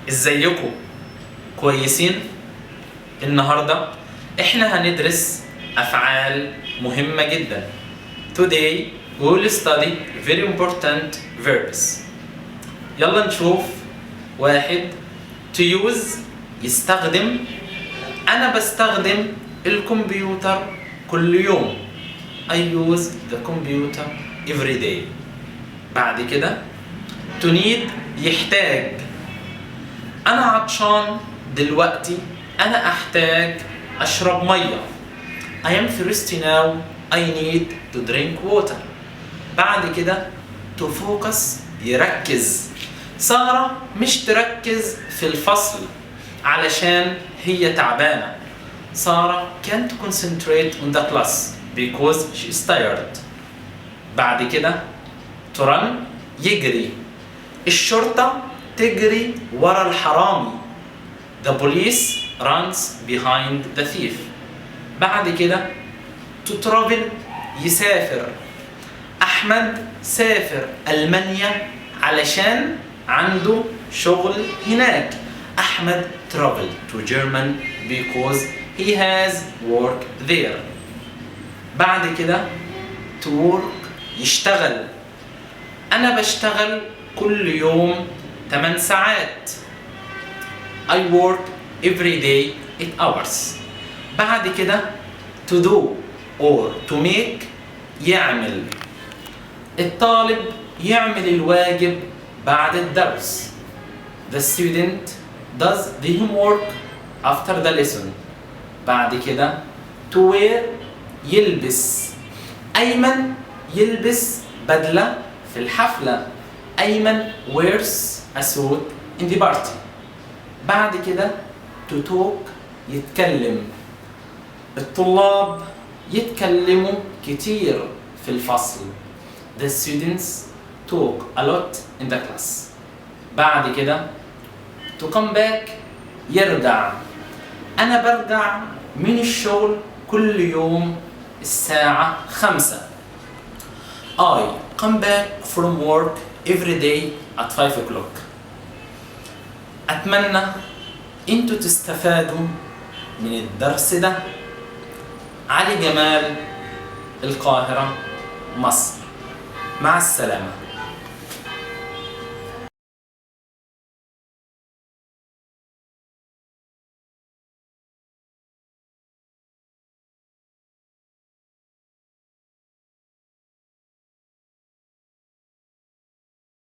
ازيكم؟ كويسين؟ النهاردة احنا هندرس أفعال مهمة جدا. Today we will study very important verbs. يلا نشوف. واحد، to use يستخدم. أنا بستخدم الكمبيوتر كل يوم. I use the computer every day. بعد كده to need يحتاج. أنا عطشان دلوقتي، أنا أحتاج أشرب مية. I am thirsty now, I need to drink water. بعد كده to focus يركز. سارة مش تركز في الفصل علشان هي تعبانة. سارة can't concentrate on the class because she is tired. بعد كده to run يجري. الشرطة تجري ورا الحرامي. The police runs behind the thief. بعد كده to travel يسافر. أحمد سافر ألمانيا علشان عنده شغل هناك. أحمد travel to Germany because he has work there. بعد كده to work يشتغل. أنا بشتغل كل يوم 8 ساعات. I work every day 8 hours. بعد كده to do or to make يعمل. الطالب يعمل الواجب بعد الدرس. The student does the homework after the lesson. بعد كده to wear يلبس. أيمن يلبس بدلة في الحفلة. أيمن wears a suit in the party. بعد كده to talk يتكلم. الطلاب يتكلموا كتير في الفصل. The students talk a lot in the class. بعد كده to come back يرجع. أنا برجع من الشغل كل يوم الساعة 5. I come back from work every day at 5 o'clock. أتمنى أنتوا تستفادوا من الدرس ده. علي جمال، القاهرة، مصر. مع السلامة.